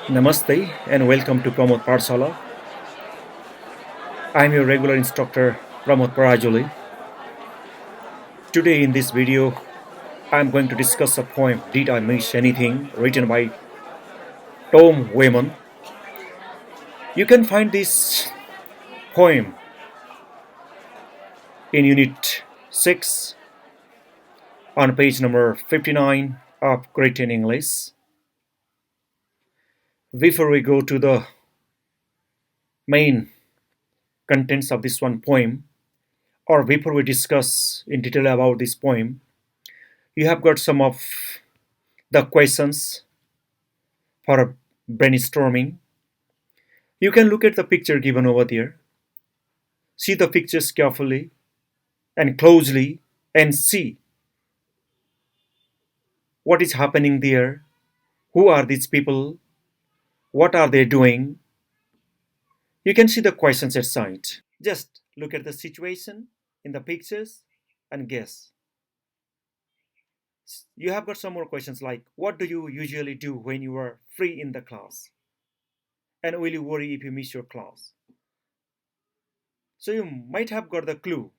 Namaste and welcome to Pramod Parsala. I am your regular instructor Pramod Parajoli. Today in this video, I am going to discuss a poem Did I Miss Anything written by Tom Wayman. You can find this poem in Unit 6 on page number 59 of Great in English. Before we go to the main contents of this one poem, or before we discuss in detail about this poem, you have got some of the questions for brainstorming. You can look at the picture given over there, see the pictures carefully and closely, and see what is happening there. Who are these people? What are they doing? You can see the questions at sight. Just look at the situation in the pictures and guess. You have got some more questions like what do you usually do when you are free in the class? And will you worry if you miss your class? So you might have got the clue.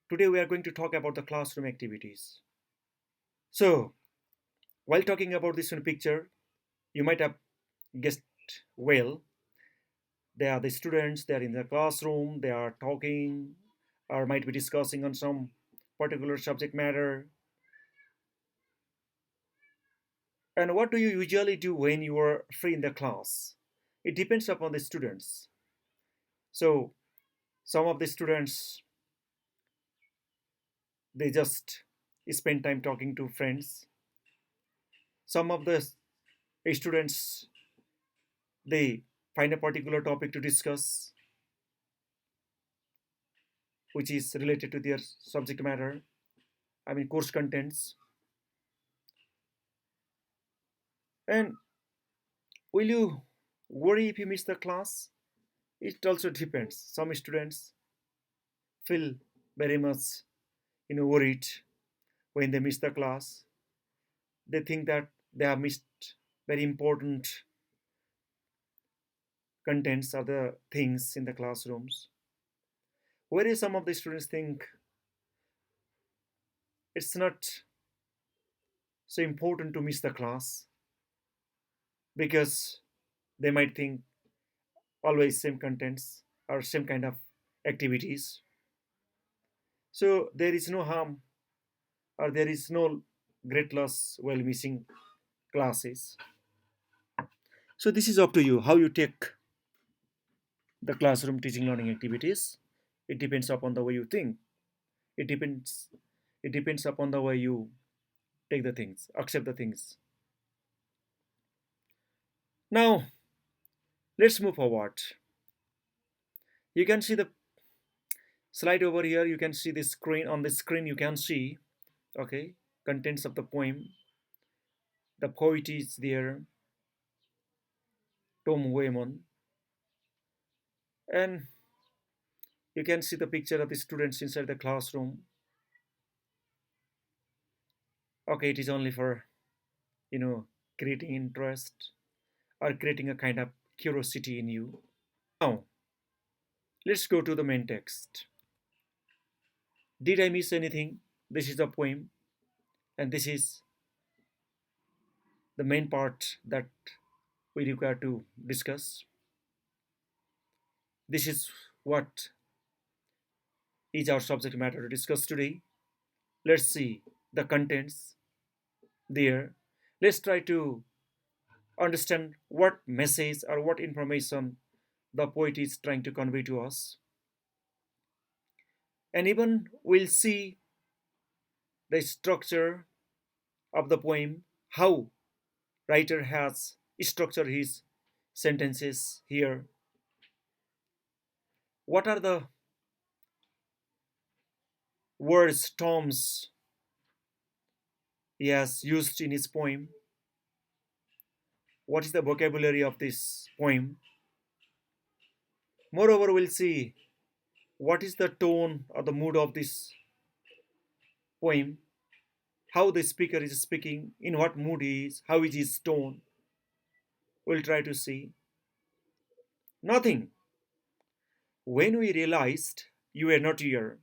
Today we are going to talk about the classroom activities. So while talking about this one picture, you might have guessed well. They are the students, they are in the classroom, they are talking or might be discussing on some particular subject matter. And what do you usually do when you are free in the class? It depends upon the students. So some of the students, they just spend time talking to friends. Some of the students, they find a particular topic to discuss which is related to their subject matter, course contents. And will you worry if you miss the class? It also depends. Some students feel very much worried when they miss the class. They think that they have missed very important contents or the things in the classrooms. Whereas some of the students think it's not so important to miss the class because they might think always same contents or same kind of activities. So there is no harm or there is no great loss while missing classes. So this is up to you how you take the classroom teaching learning activities. It depends upon the way you think. It depends it depends upon the way you take the things, accept the things. Now let's move forward. You can see the slide over here. You can see the screen. On the screen you can see, okay, contents of the poem. The poet is there, Tom Wayman, and you can see the picture of the students inside the classroom. Okay, it is only for creating interest or creating a kind of curiosity in you. Now let's go to the main text. Did I miss anything? This is a poem, and this is the main part that we require to discuss. This is what is our subject matter to discuss today. Let's see the contents there. Let's try to understand what message or what information the poet is trying to convey to us. And even we'll see the structure of the poem, how writer has structured his sentences here. What are the words, terms he has used in his poem? What is the vocabulary of this poem? Moreover, we'll see what is the tone or the mood of this poem. how the speaker is speaking, in what mood he is, how is his tone. We'll try to see. Nothing. When we realized you were not here,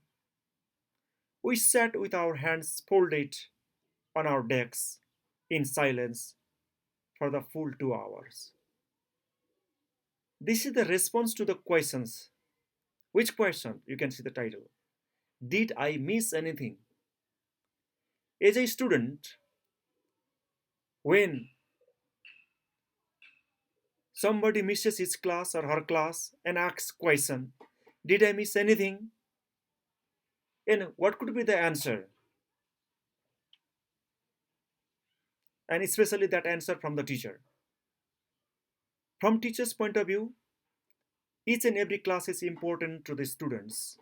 we sat with our hands folded on our decks in silence for the full 2 hours. This is the response to the questions. Which question? You can see the title. Did I miss anything? As a student, when somebody misses his class or her class and asks question, did I miss anything? And what could be the answer? And especially that answer from the teacher. From teacher's point of view, each and every class is important to the students.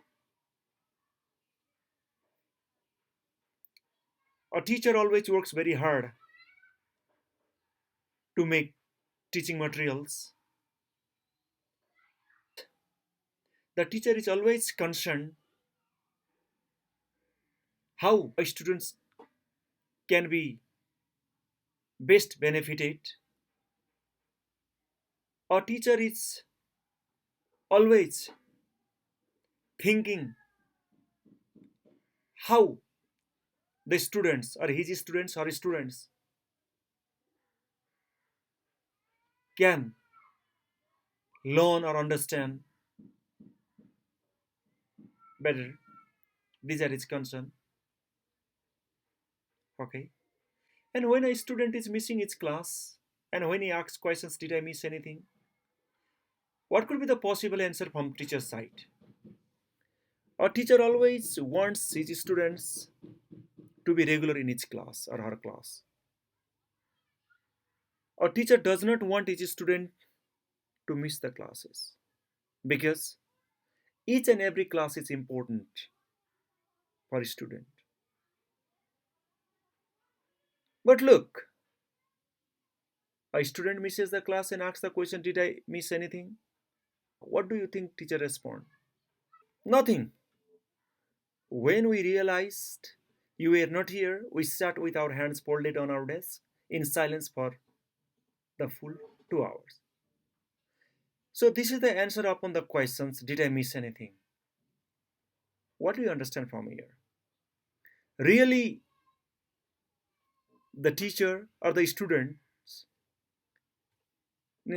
A teacher always works very hard to make teaching materials. The teacher is always concerned how a students can be best benefited. A teacher is always thinking how the students or his students can learn or understand better. These are his concern. Okay. And when a student is missing its class, and when he asks questions, did I miss anything? What could be the possible answer from teacher's side? A teacher always wants his students to be regular in his class or her class. A teacher does not want his student to miss the classes because each and every class is important for a student. But look, a student misses the class and asks the question, did I miss anything? What do you think teacher respond? Nothing. When we realized you were not here, we sat with our hands folded on our desk in silence for the full 2 hours. So this is the answer upon the questions, did I miss anything? What do you understand from here? Really, the teacher or the students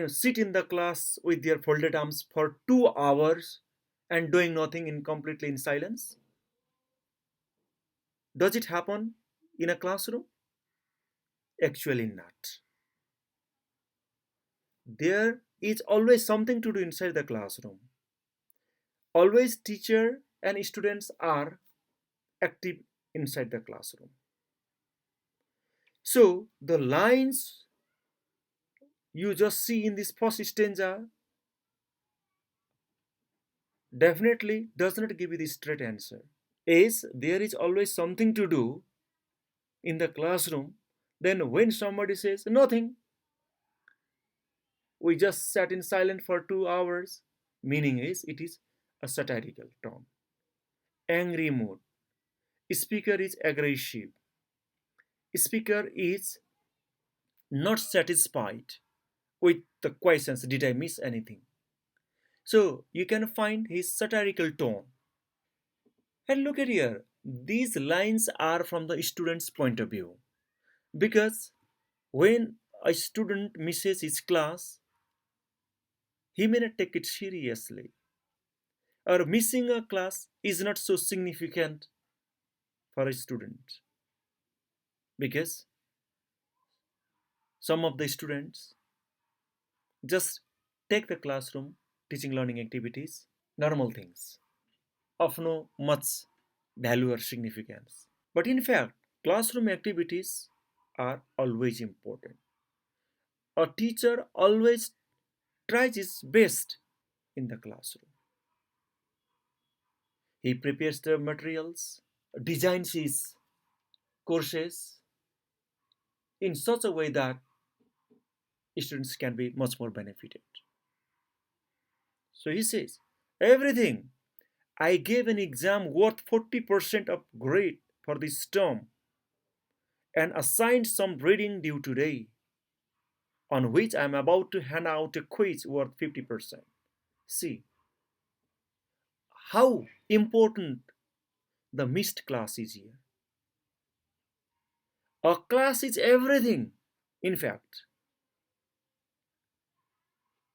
sit in the class with their folded arms for 2 hours and doing nothing in completely in silence? Does it happen in a classroom? Actually not. There is always something to do inside the classroom. Always teacher and students are active inside the classroom. So the lines you just see in this first stanza definitely does not give you the straight answer. As there is always something to do in the classroom, then when somebody says nothing, we just sat in silence for 2 hours, meaning is it is a satirical tone. Angry mood. Speaker is aggressive. Speaker is not satisfied with the questions, did I miss anything? So you can find his satirical tone. And look at here, these lines are from the student's point of view. Because when a student misses his class, he may not take it seriously. Or missing a class is not so significant for a student. Because some of the students just take the classroom teaching learning activities, normal things, of no much value or significance. But in fact, classroom activities are always important. A teacher always tries his best in the classroom. He prepares the materials, designs his courses in such a way that students can be much more benefited. So he says, everything. I gave an exam worth 40% of grade for this term. and assigned some reading due today, on which I am about to hand out a quiz worth 50%. See how important the missed class is here. A class is everything, in fact,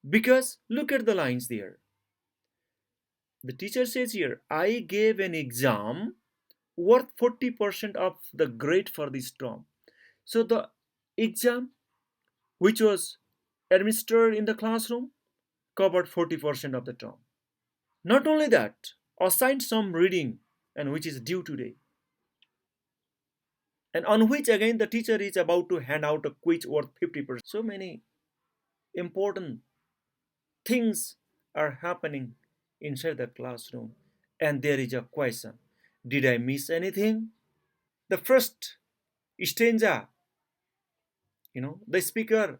because look at the lines there. The teacher says here, I gave an exam worth 40% of the grade for this term. So the exam which was administered in the classroom covered 40% of the term. Not only that, assigned some reading and which is due today, and on which again the teacher is about to hand out a quiz worth 50%. So many important things are happening inside the classroom, and there is a question, did I miss anything? The first stanza, the speaker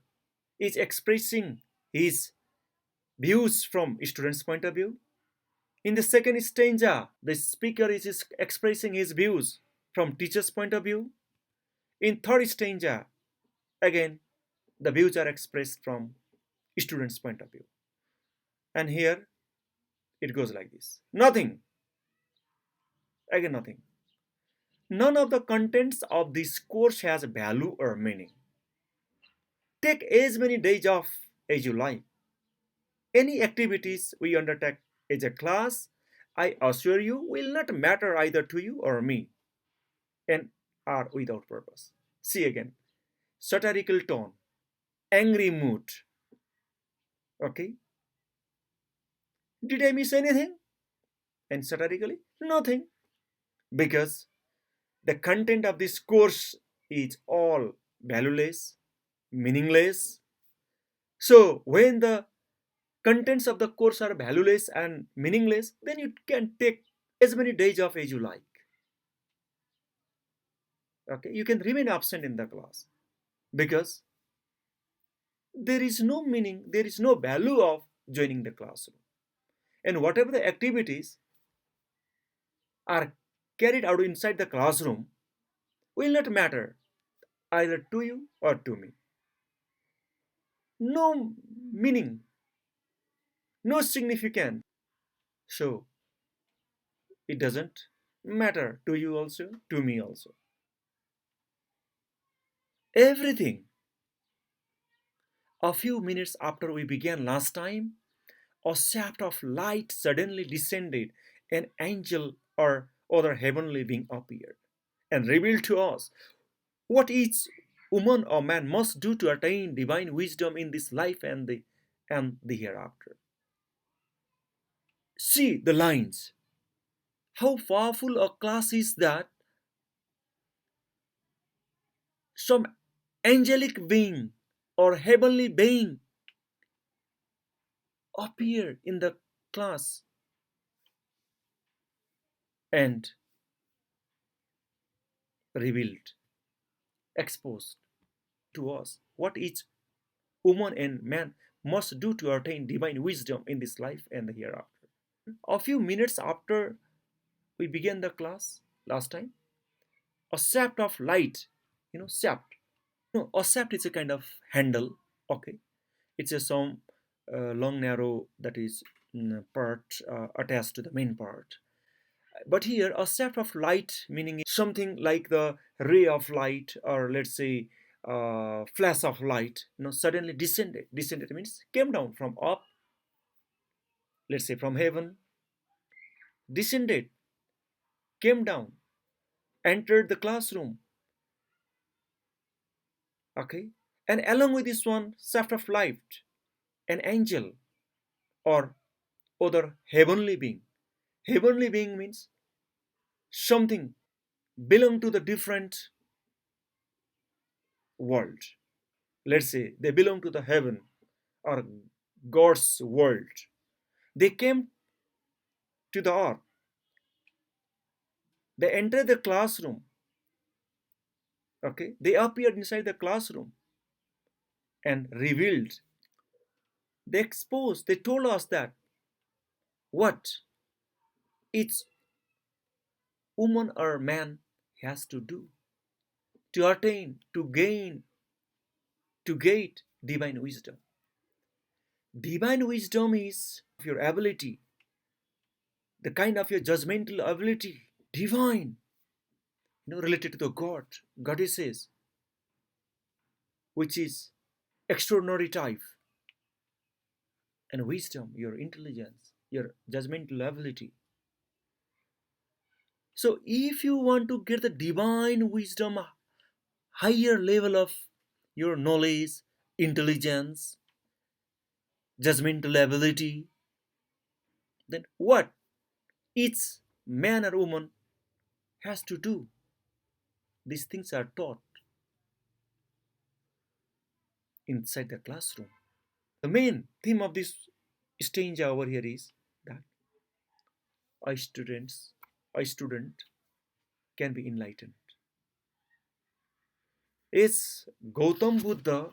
is expressing his views from students' point of view. In the second stanza, the speaker is expressing his views from teacher's point of view. In third stanza, again, the views are expressed from students' point of view. And here it goes like this. Nothing. Again, nothing. None of the contents of this course has value or meaning. Take as many days off as you like. Any activities we undertake as a class, I assure you, will not matter either to you or me and are without purpose. See again, satirical tone, angry mood. Okay, did I miss anything? And satirically, nothing. Because the content of this course is all valueless, meaningless. So, when the contents of the course are valueless and meaningless, then you can take as many days off as you like. Okay, you can remain absent in the class because there is no meaning, there is no value of joining the classroom. And whatever the activities are carried out inside the classroom will not matter either to you or to me. No meaning, no significance. So it doesn't matter to you also, to me also. Everything. A few minutes after we began last time, a shaft of light suddenly descended. An angel or other heavenly being appeared and revealed to us what each woman or man must do to attain divine wisdom in this life and the hereafter. See the lines. How powerful a class is that some angelic being or heavenly being appear in the class and revealed, exposed to us what each woman and man must do to attain divine wisdom in this life and the hereafter. A few minutes after we began the class last time, a shaft of light, shaft. No, a shaft is a kind of handle. Okay, it's a some long narrow that is part attached to the main part. But here, a shaft of light meaning something like the ray of light, or let's say flash of light. Suddenly descended. Descended means came down from up. Let's say from heaven. Descended, came down, entered the classroom. Okay, and along with this one, shaft of light, an angel or other heavenly being. Heavenly being means something belong to the different world. Let's say they belong to the heaven or God's world. They came to the earth. They entered the classroom. Okay, they appeared inside the classroom and revealed. They exposed. They told us that what each woman or man has to do. to attain, to gain, to get divine wisdom. Divine wisdom is your ability, the kind of your judgmental ability, divine, related to the God, goddesses, which is extraordinary type, and wisdom, your intelligence, your judgmental ability. So, if you want to get the divine wisdom, higher level of your knowledge, intelligence, judgmental ability, then what each man or woman has to do? These things are taught inside the classroom. The main theme of this exchange over here is that a student can be enlightened. Yes, Gautam Buddha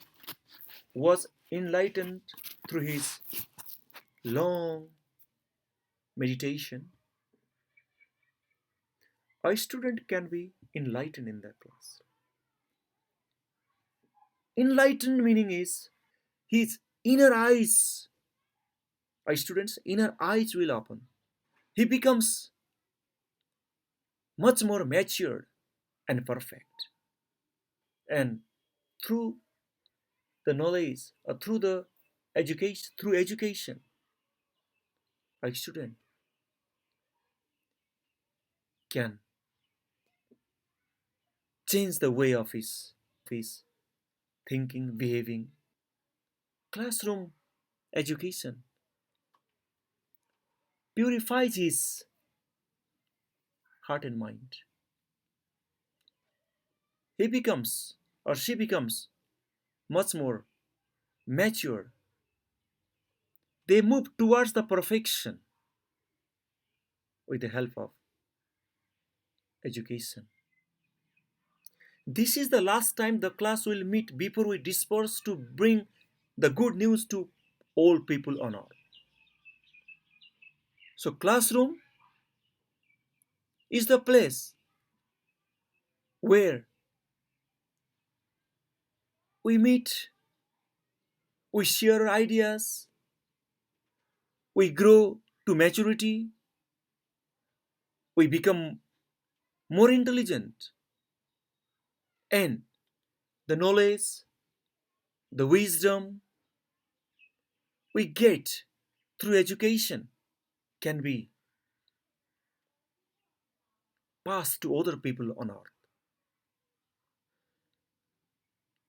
was enlightened through his long meditation. A student can be enlightened in that class. Enlightened meaning is his inner eyes, a student's inner eyes will open. He becomes much more matured and perfect. And through the knowledge, or through education, a student can change the way of his thinking, behaving. Classroom education purifies his heart and mind. He becomes or she becomes much more mature. They move towards the perfection with the help of education. This is the last time the class will meet before we disperse to bring the good news to all people on earth. So classroom is the place where we meet, we share ideas, we grow to maturity, we become more intelligent, and the knowledge, the wisdom we get through education can be passed to other people on earth.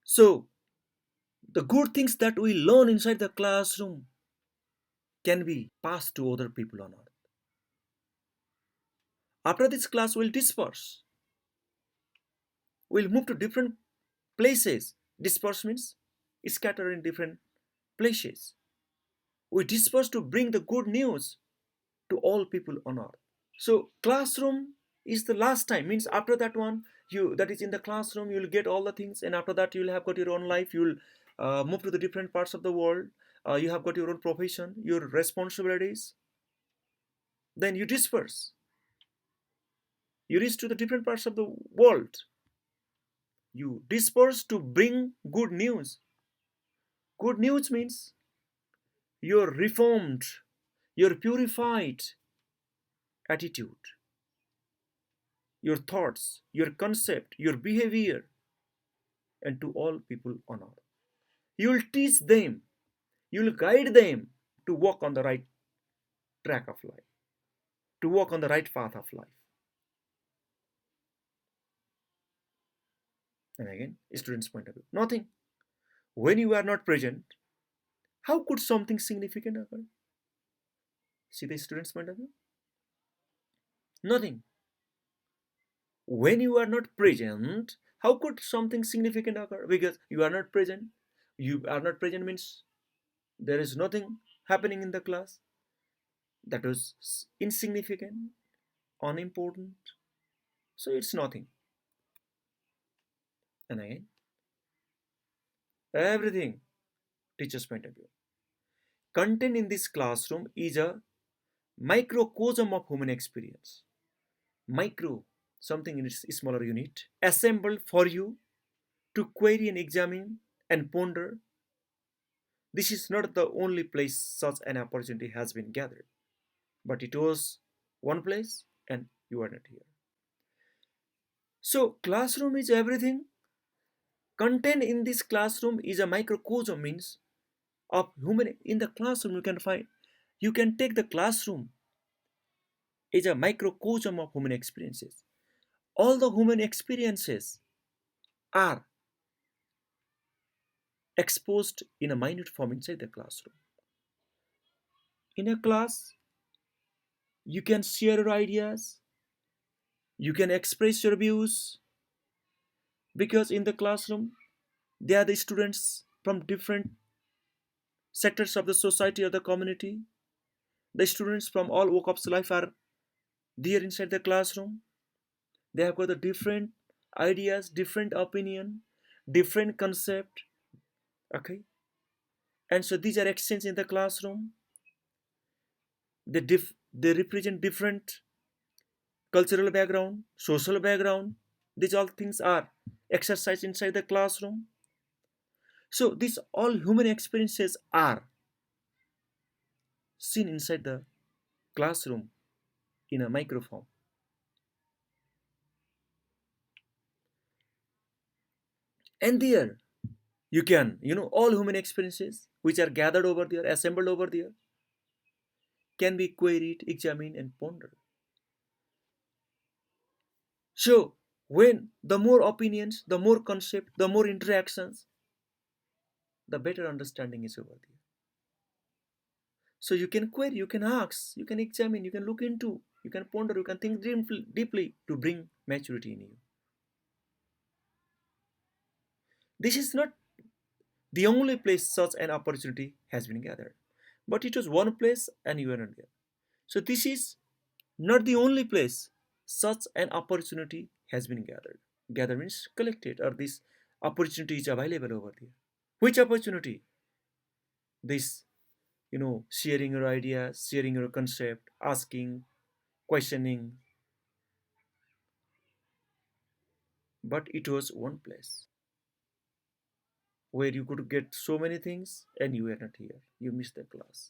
So, the good things that we learn inside the classroom can be passed to other people on earth. After this class, we'll disperse. We'll move to different places. Disperse means scatter in different places. We disperse to bring the good news to all people on earth. So classroom is the last time, means after that one, you that is in the classroom, you'll get all the things, and after that you'll have got your own life. You'll move to the different parts of the world. You have got your own profession, your responsibilities. Then you disperse. You reach to the different parts of the world. You disperse to bring good news. Good news means your reformed, your purified attitude, your thoughts, your concept, your behavior, and to all people on earth. You will teach them, you will guide them to walk on the right track of life, to walk on the right path of life. And again, student's point of view. Nothing. When you are not present, how could something significant occur? See the student's point of view? Nothing. When you are not present, how could something significant occur? Because you are not present. You are not present means there is nothing happening in the class. That was insignificant, unimportant. So it's nothing. And again, everything, teacher's point of view. Content in this classroom is a microcosm of human experience. Micro, something in its smaller unit, assembled for you to query and examine and ponder. This is not the only place such an opportunity has been gathered, but it was one place and you are not here. So, classroom is everything. Content in this classroom is a microcosm means of human. In the classroom you can find, you can take the classroom is a microcosm of human experiences. All the human experiences are exposed in a minute form inside the classroom. In a class, you can share your ideas, you can express your views, because in the classroom, they are the students from different sectors of the society or the community. The students from all walks of life are there inside the classroom. They have got the different ideas, different opinion, different concept. Okay, and so these are exchanged in the classroom. They represent different cultural background, social background. These all things are exercised inside the classroom. So these all human experiences are seen inside the classroom in a microform. And there you can, all human experiences which are gathered over there, assembled over there, can be queried, examined, and pondered. So when the more opinions, the more concept, the more interactions, the better understanding is over there. So you can query, you can ask, you can examine, you can look into, you can ponder, you can think deeply to bring maturity in you. This is not the only place such an opportunity has been gathered, but it was one place and you are not there. So this is not the only place such an opportunity has been gathered. Gather means collected, or this opportunity is available over there. Which opportunity? This, sharing your ideas, sharing your concept, asking, questioning, but it was one place where you could get so many things and you were not here. You missed the class.